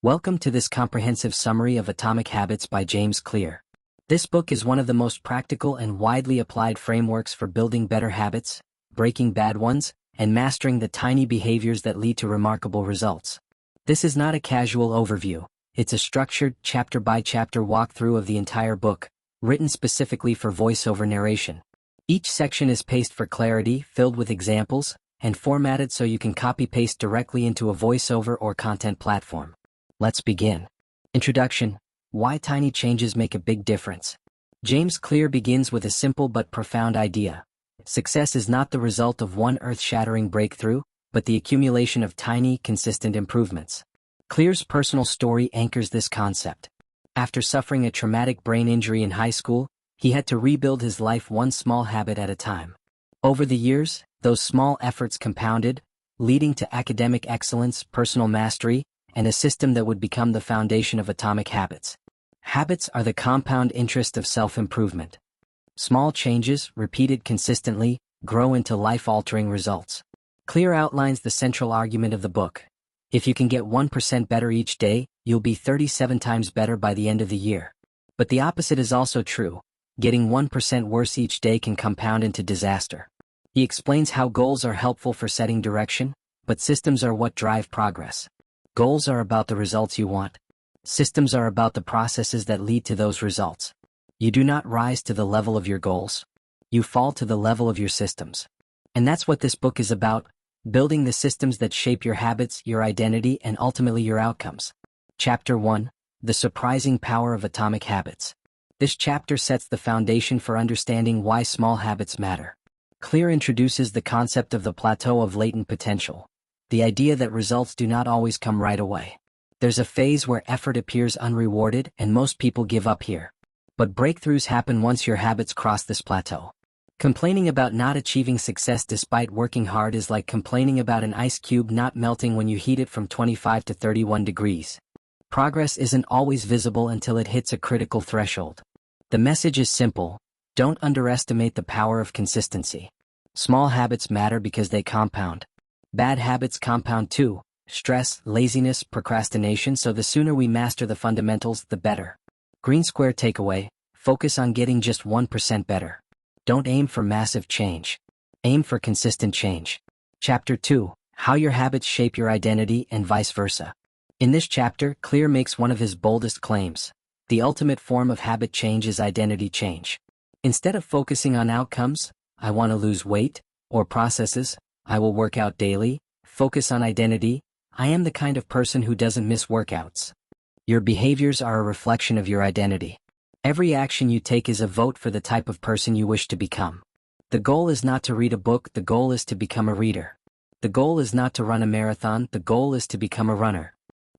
Welcome to this comprehensive summary of Atomic Habits by James Clear. This book is one of the most practical and widely applied frameworks for building better habits, breaking bad ones, and mastering the tiny behaviors that lead to remarkable results. This is not a casual overview, it's a structured, chapter-by-chapter walkthrough of the entire book, written specifically for voiceover narration. Each section is paced for clarity, filled with examples, and formatted so you can copy-paste directly into a voiceover or content platform. Let's begin. Introduction: Why tiny changes make a big difference. James Clear begins with a simple but profound idea. Success is not the result of one earth-shattering breakthrough, but the accumulation of tiny, consistent improvements. Clear's personal story anchors this concept. After suffering a traumatic brain injury in high school, he had to rebuild his life one small habit at a time. Over the years, those small efforts compounded, leading to academic excellence, personal mastery, and a system that would become the foundation of Atomic Habits. Habits are the compound interest of self-improvement. Small changes, repeated consistently, grow into life-altering results. Clear outlines the central argument of the book. If you can get 1% better each day, you'll be 37 times better by the end of the year. But the opposite is also true. Getting 1% worse each day can compound into disaster. He explains how goals are helpful for setting direction, but systems are what drive progress. Goals are about the results you want. Systems are about the processes that lead to those results. You do not rise to the level of your goals. You fall to the level of your systems. And that's what this book is about, building the systems that shape your habits, your identity, and ultimately your outcomes. Chapter 1: The Surprising Power of Atomic Habits. This chapter sets the foundation for understanding why small habits matter. Clear introduces the concept of the plateau of latent potential. The idea that results do not always come right away. There's a phase where effort appears unrewarded and most people give up here. But breakthroughs happen once your habits cross this plateau. Complaining about not achieving success despite working hard is like complaining about an ice cube not melting when you heat it from 25 to 31 degrees. Progress isn't always visible until it hits a critical threshold. The message is simple: don't underestimate the power of consistency. Small habits matter because they compound. Bad habits compound too: stress, laziness, procrastination. So the sooner we master the fundamentals, the better. Green square takeaway: focus on getting just 1% better. Don't aim for massive change. Aim for consistent change. Chapter 2: How your habits shape your identity and vice versa. In this chapter, Clear makes one of his boldest claims. The ultimate form of habit change is identity change. Instead of focusing on outcomes, I want to lose weight, or processes, I will work out daily, focus on identity, I am the kind of person who doesn't miss workouts. Your behaviors are a reflection of your identity. Every action you take is a vote for the type of person you wish to become. The goal is not to read a book, the goal is to become a reader. The goal is not to run a marathon, the goal is to become a runner.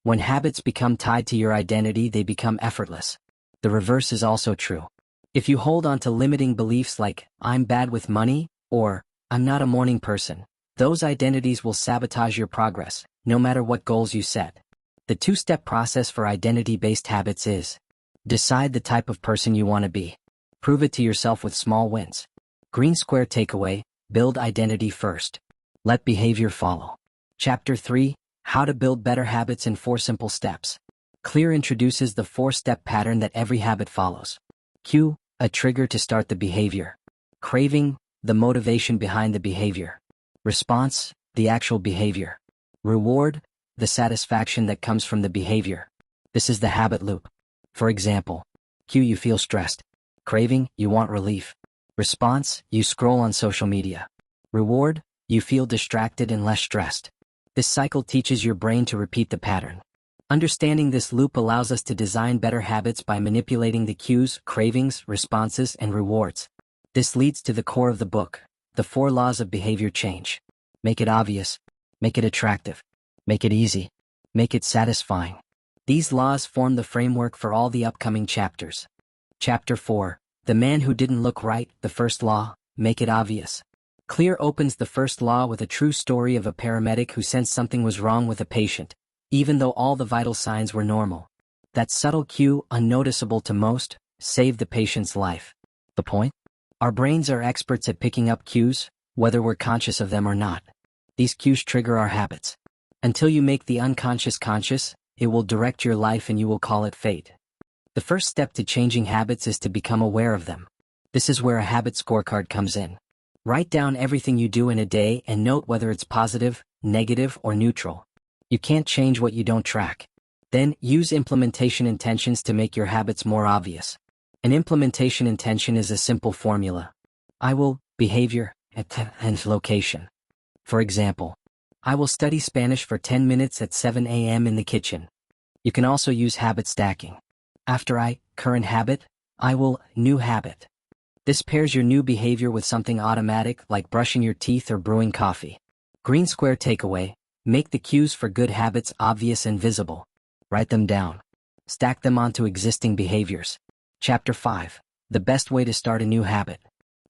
When habits become tied to your identity, they become effortless. The reverse is also true. If you hold on to limiting beliefs like, I'm bad with money, or, I'm not a morning person, those identities will sabotage your progress, no matter what goals you set. The two-step process for identity-based habits is: decide the type of person you want to be. Prove it to yourself with small wins. Green square takeaway: build identity first. Let behavior follow. Chapter 3: How to build better habits in 4 simple steps. Clear introduces the 4-step pattern that every habit follows. Cue: a trigger to start the behavior. Craving: the motivation behind the behavior. Response: the actual behavior. Reward: the satisfaction that comes from the behavior. This is the habit loop. For example, cue: you feel stressed. Craving: you want relief. Response: you scroll on social media. Reward: you feel distracted and less stressed. This cycle teaches your brain to repeat the pattern. Understanding this loop allows us to design better habits by manipulating the cues, cravings, responses, and rewards. This leads to the core of the book: the 4 laws of behavior change. Make it obvious. Make it attractive. Make it easy. Make it satisfying. These laws form the framework for all the upcoming chapters. Chapter 4: The Man Who Didn't Look Right. The first law: make it obvious. Clear opens the first law with a true story of a paramedic who sensed something was wrong with a patient, even though all the vital signs were normal. That subtle cue, unnoticeable to most, saved the patient's life. The point? Our brains are experts at picking up cues, whether we're conscious of them or not. These cues trigger our habits. Until you make the unconscious conscious, it will direct your life and you will call it fate. The first step to changing habits is to become aware of them. This is where a habit scorecard comes in. Write down everything you do in a day and note whether it's positive, negative, or neutral. You can't change what you don't track. Then, use implementation intentions to make your habits more obvious. An implementation intention is a simple formula. I will, behavior, and location. For example, I will study Spanish for 10 minutes at 7 a.m. in the kitchen. You can also use habit stacking. After I, current habit, I will, new habit. This pairs your new behavior with something automatic like brushing your teeth or brewing coffee. Green square takeaway, make the cues for good habits obvious and visible. Write them down. Stack them onto existing behaviors. Chapter 5, the best way to start a new habit.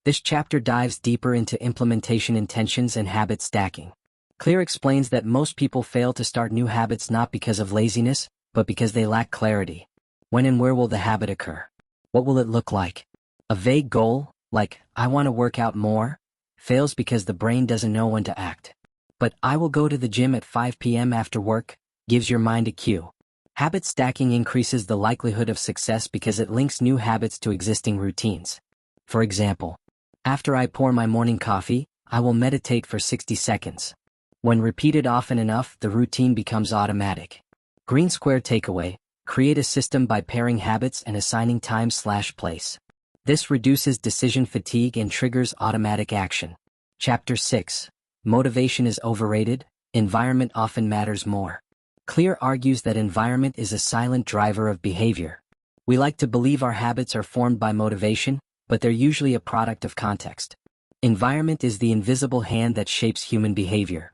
This chapter dives deeper into implementation intentions and habit stacking. Clear explains that most people fail to start new habits not because of laziness, but because they lack clarity. When and where will the habit occur? What will it look like? A vague goal, like, I want to work out more, fails because the brain doesn't know when to act. But I will go to the gym at 5 p.m. after work, gives your mind a cue. Habit stacking increases the likelihood of success because it links new habits to existing routines. For example, after I pour my morning coffee, I will meditate for 60 seconds. When repeated often enough, the routine becomes automatic. Green square takeaway, create a system by pairing habits and assigning time/place. This reduces decision fatigue and triggers automatic action. Chapter 6, motivation is overrated, environment often matters more. Clear argues that environment is a silent driver of behavior. We like to believe our habits are formed by motivation, but they're usually a product of context. Environment is the invisible hand that shapes human behavior.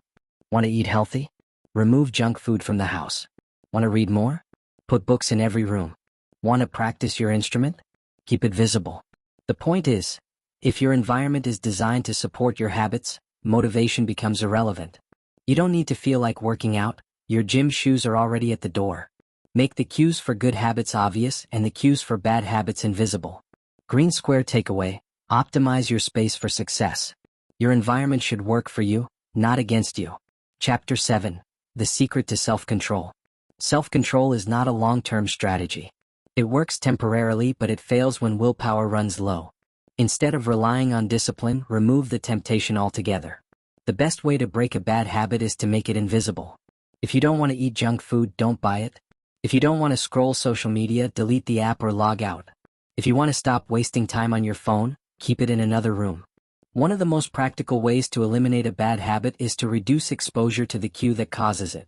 Want to eat healthy? Remove junk food from the house. Want to read more? Put books in every room. Want to practice your instrument? Keep it visible. The point is, if your environment is designed to support your habits, motivation becomes irrelevant. You don't need to feel like working out, your gym shoes are already at the door. Make the cues for good habits obvious and the cues for bad habits invisible. Green square takeaway, optimize your space for success. Your environment should work for you, not against you. Chapter 7, the secret to self-control. Self-control is not a long-term strategy. It works temporarily, but it fails when willpower runs low. Instead of relying on discipline, remove the temptation altogether. The best way to break a bad habit is to make it invisible. If you don't want to eat junk food, don't buy it. If you don't want to scroll social media, delete the app or log out. If you want to stop wasting time on your phone, keep it in another room. One of the most practical ways to eliminate a bad habit is to reduce exposure to the cue that causes it.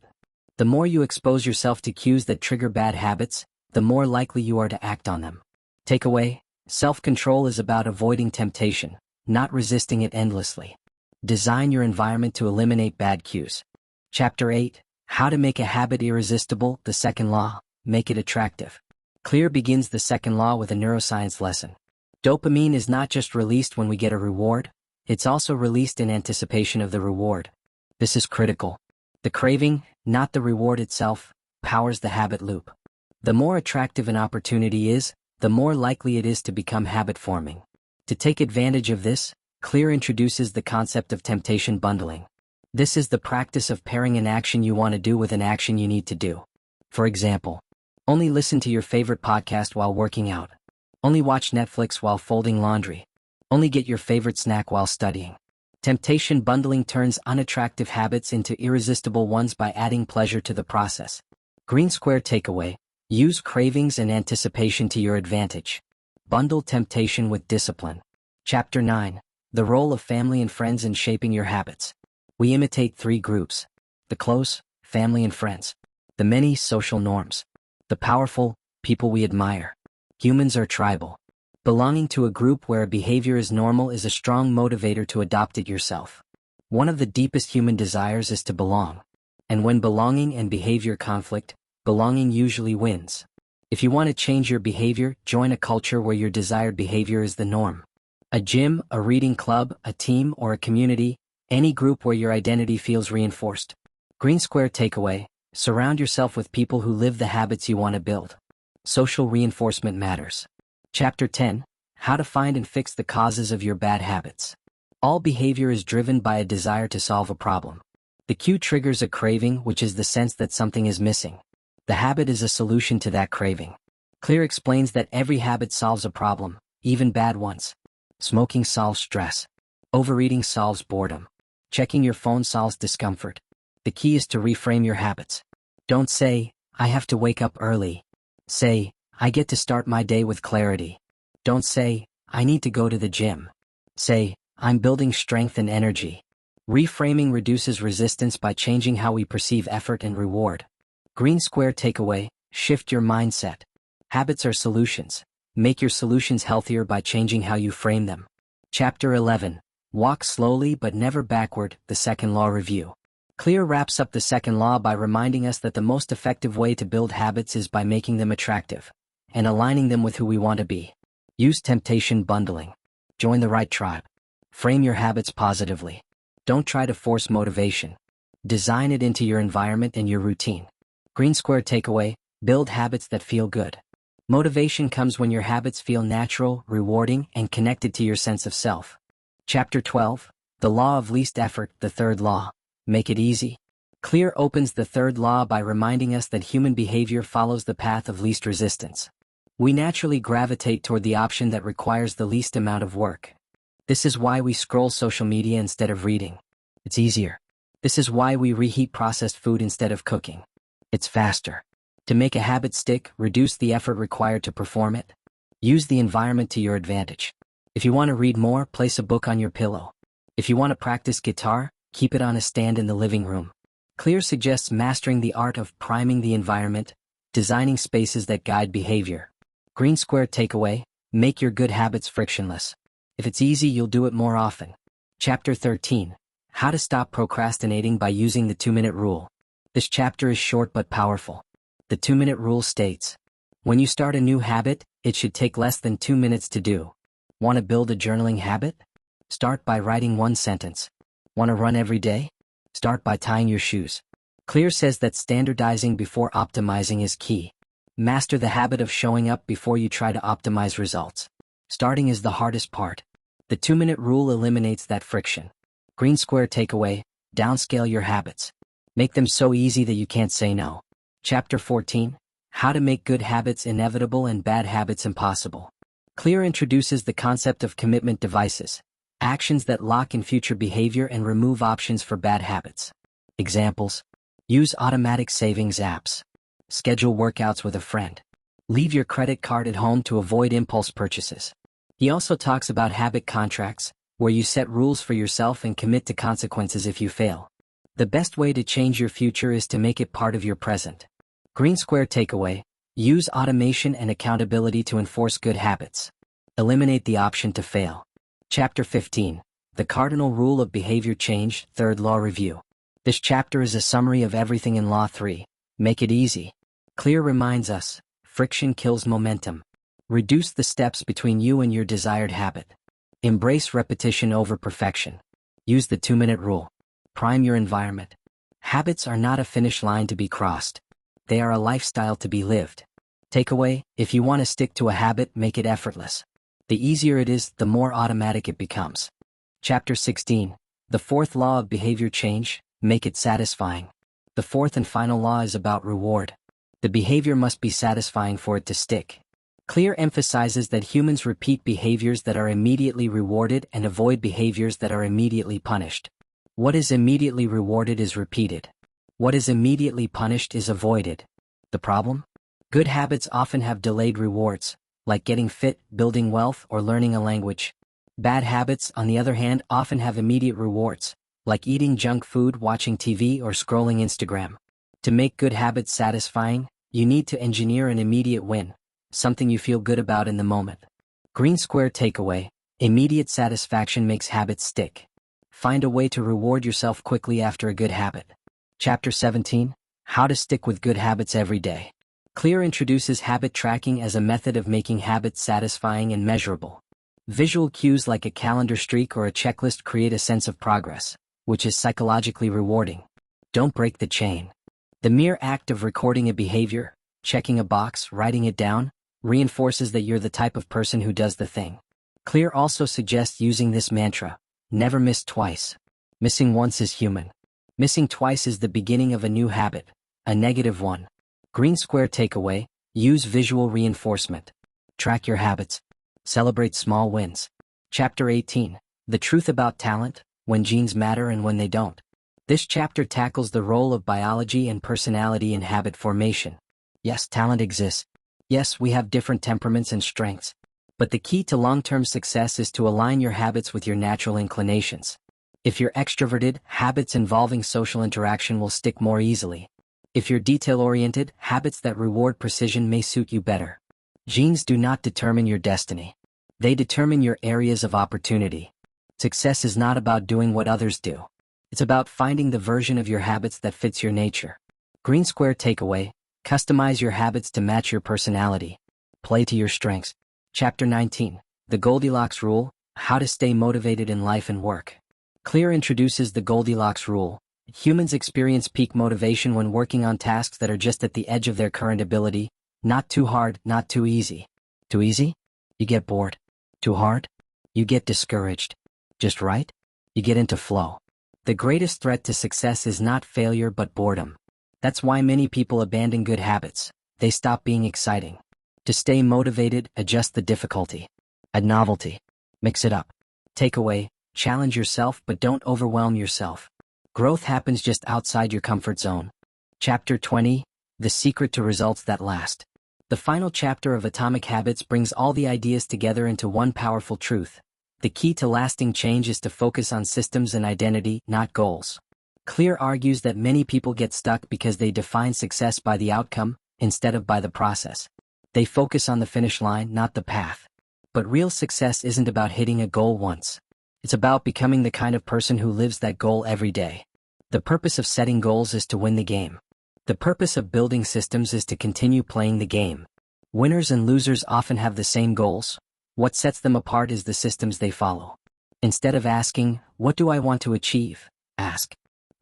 The more you expose yourself to cues that trigger bad habits, the more likely you are to act on them. Takeaway, self-control is about avoiding temptation, not resisting it endlessly. Design your environment to eliminate bad cues. Chapter 8, how to make a habit irresistible, the second law, make it attractive. Clear begins the second law with a neuroscience lesson. Dopamine is not just released when we get a reward, it's also released in anticipation of the reward. This is critical. The craving, not the reward itself, powers the habit loop. The more attractive an opportunity is, the more likely it is to become habit-forming. To take advantage of this, Clear introduces the concept of temptation bundling. This is the practice of pairing an action you want to do with an action you need to do. For example, only listen to your favorite podcast while working out. Only watch Netflix while folding laundry. Only get your favorite snack while studying. Temptation bundling turns unattractive habits into irresistible ones by adding pleasure to the process. Green square takeaway, use cravings and anticipation to your advantage. Bundle temptation with discipline. Chapter 9, the role of family and friends in shaping your habits. We imitate three groups: the close, family and friends; the many, social norms; the powerful, people we admire. Humans are tribal. Belonging to a group where a behavior is normal is a strong motivator to adopt it yourself. One of the deepest human desires is to belong. And when belonging and behavior conflict, belonging usually wins. If you want to change your behavior, join a culture where your desired behavior is the norm. A gym, a reading club, a team, or a community, any group where your identity feels reinforced. Green square takeaway, surround yourself with people who live the habits you want to build. Social reinforcement matters. Chapter 10, how to find and fix the causes of your bad habits. All behavior is driven by a desire to solve a problem. The cue triggers a craving, which is the sense that something is missing. The habit is a solution to that craving. Clear explains that every habit solves a problem, even bad ones. Smoking solves stress. Overeating solves boredom. Checking your phone solves discomfort. The key is to reframe your habits. Don't say, I have to wake up early. Say, I get to start my day with clarity. Don't say, I need to go to the gym. Say, I'm building strength and energy. Reframing reduces resistance by changing how we perceive effort and reward. Green square takeaway, shift your mindset. Habits are solutions. Make your solutions healthier by changing how you frame them. Chapter 11. Walk slowly but never backward, the second law review. Clear wraps up the second law by reminding us that the most effective way to build habits is by making them attractive and aligning them with who we want to be. Use temptation bundling. Join the right tribe. Frame your habits positively. Don't try to force motivation. Design it into your environment and your routine. Green square takeaway, build habits that feel good. Motivation comes when your habits feel natural, rewarding, and connected to your sense of self. Chapter 12. The law of least effort, the third law. Make it easy. Clear opens the third law by reminding us that human behavior follows the path of least resistance. We naturally gravitate toward the option that requires the least amount of work. This is why we scroll social media instead of reading. It's easier. This is why we reheat processed food instead of cooking. It's faster. To make a habit stick, reduce the effort required to perform it. Use the environment to your advantage. If you want to read more, place a book on your pillow. If you want to practice guitar, keep it on a stand in the living room. Clear suggests mastering the art of priming the environment, designing spaces that guide behavior. Green square takeaway, make your good habits frictionless. If it's easy, you'll do it more often. Chapter 13. How to stop procrastinating by using the 2-minute rule. This chapter is short but powerful. The 2-minute rule states, when you start a new habit, it should take less than 2 minutes to do. Want to build a journaling habit? Start by writing one sentence. Want to run every day? Start by tying your shoes. Clear says that standardizing before optimizing is key. Master the habit of showing up before you try to optimize results. Starting is the hardest part. The 2-minute rule eliminates that friction. Green square takeaway, downscale your habits. Make them so easy that you can't say no. Chapter 14. How to make good habits inevitable and bad habits impossible. Clear introduces the concept of commitment devices, actions that lock in future behavior and remove options for bad habits. Examples. Use automatic savings apps. Schedule workouts with a friend. Leave your credit card at home to avoid impulse purchases. He also talks about habit contracts, where you set rules for yourself and commit to consequences if you fail. The best way to change your future is to make it part of your present. Green square takeaway, use automation and accountability to enforce good habits. Eliminate the option to fail. Chapter 15. The cardinal rule of behavior change, third law review. This chapter is a summary of everything in Law 3. Make it easy. Clear reminds us, friction kills momentum. Reduce the steps between you and your desired habit. Embrace repetition over perfection. Use the 2-minute rule. Prime your environment. Habits are not a finish line to be crossed. They are a lifestyle to be lived. Takeaway, if you want to stick to a habit, make it effortless. The easier it is, the more automatic it becomes. Chapter 16. The fourth law of behavior change, make it satisfying. The fourth and final law is about reward. The behavior must be satisfying for it to stick. Clear emphasizes that humans repeat behaviors that are immediately rewarded and avoid behaviors that are immediately punished. What is immediately rewarded is repeated. What is immediately punished is avoided. The problem? Good habits often have delayed rewards, like getting fit, building wealth, or learning a language. Bad habits, on the other hand, often have immediate rewards, like eating junk food, watching TV, or scrolling Instagram. To make good habits satisfying, you need to engineer an immediate win, something you feel good about in the moment. Green square takeaway, immediate satisfaction makes habits stick. Find a way to reward yourself quickly after a good habit. Chapter 17. How to stick with good habits every day. Clear introduces habit tracking as a method of making habits satisfying and measurable. Visual cues like a calendar streak or a checklist create a sense of progress, which is psychologically rewarding. Don't break the chain. The mere act of recording a behavior, checking a box, writing it down, reinforces that you're the type of person who does the thing. Clear also suggests using this mantra, never miss twice. Missing once is human. Missing twice is the beginning of a new habit, a negative one. Green square takeaway: use visual reinforcement. Track your habits. Celebrate small wins. Chapter 18. The truth about talent, when genes matter and when they don't. This chapter tackles the role of biology and personality in habit formation. Yes, talent exists. Yes, we have different temperaments and strengths. But the key to long-term success is to align your habits with your natural inclinations. If you're extroverted, habits involving social interaction will stick more easily. If you're detail-oriented, habits that reward precision may suit you better. Genes do not determine your destiny. They determine your areas of opportunity. Success is not about doing what others do. It's about finding the version of your habits that fits your nature. Green square takeaway: customize your habits to match your personality. Play to your strengths. Chapter 19. The Goldilocks Rule: how to stay motivated in life and work. Clear introduces the Goldilocks Rule. Humans experience peak motivation when working on tasks that are just at the edge of their current ability. Not too hard, not too easy. Too easy? You get bored. Too hard? You get discouraged. Just right? You get into flow. The greatest threat to success is not failure but boredom. That's why many people abandon good habits. They stop being exciting. To stay motivated, adjust the difficulty. Add novelty. Mix it up. Takeaway: challenge yourself but don't overwhelm yourself. Growth happens just outside your comfort zone. Chapter 20. The Secret to Results That Last. The final chapter of Atomic Habits brings all the ideas together into one powerful truth. The key to lasting change is to focus on systems and identity, not goals. Clear argues that many people get stuck because they define success by the outcome, instead of by the process. They focus on the finish line, not the path. But real success isn't about hitting a goal once. It's about becoming the kind of person who lives that goal every day. The purpose of setting goals is to win the game. The purpose of building systems is to continue playing the game. Winners and losers often have the same goals. What sets them apart is the systems they follow. Instead of asking, "What do I want to achieve?" ask,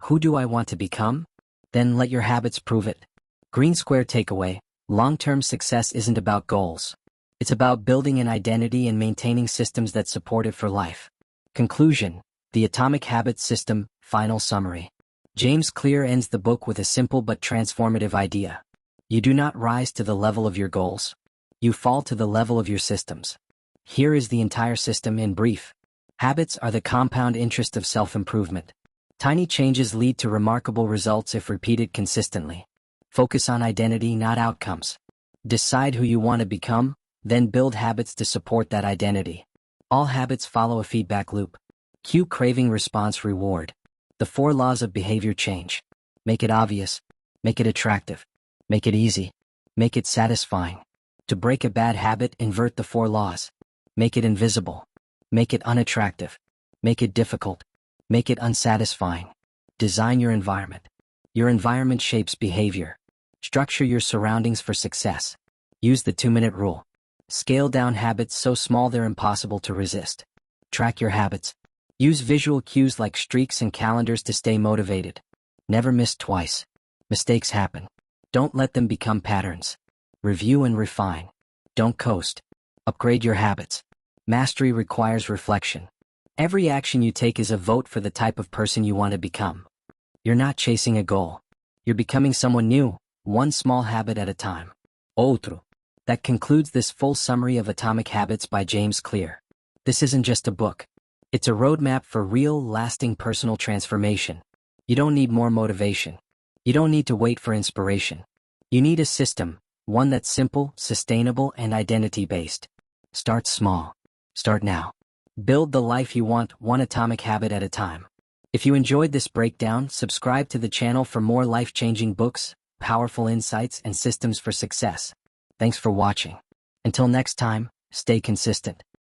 "Who do I want to become?" Then let your habits prove it. Green square takeaway: long-term success isn't about goals. It's about building an identity and maintaining systems that support it for life. Conclusion: the Atomic Habits System. Final summary. James Clear ends the book with a simple but transformative idea. You do not rise to the level of your goals. You fall to the level of your systems. Here is the entire system in brief. Habits are the compound interest of self-improvement. Tiny changes lead to remarkable results if repeated consistently. Focus on identity, not outcomes. Decide who you want to become, then build habits to support that identity. All habits follow a feedback loop. Cue: craving, response, reward. The 4 laws of behavior change. Make it obvious. Make it attractive. Make it easy. Make it satisfying. To break a bad habit, invert the 4 laws. Make it invisible. Make it unattractive. Make it difficult. Make it unsatisfying. Design your environment. Your environment shapes behavior. Structure your surroundings for success. Use the 2-minute rule. Scale down habits so small they're impossible to resist. Track your habits. Use visual cues like streaks and calendars to stay motivated. Never miss twice. Mistakes happen. Don't let them become patterns. Review and refine. Don't coast. Upgrade your habits. Mastery requires reflection. Every action you take is a vote for the type of person you want to become. You're not chasing a goal. You're becoming someone new, one small habit at a time. Outro. That concludes this full summary of Atomic Habits by James Clear. This isn't just a book. It's a roadmap for real, lasting personal transformation. You don't need more motivation. You don't need to wait for inspiration. You need a system, one that's simple, sustainable, and identity-based. Start small. Start now. Build the life you want, one atomic habit at a time. If you enjoyed this breakdown, subscribe to the channel for more life-changing books, powerful insights, and systems for success. Thanks for watching. Until next time, stay consistent.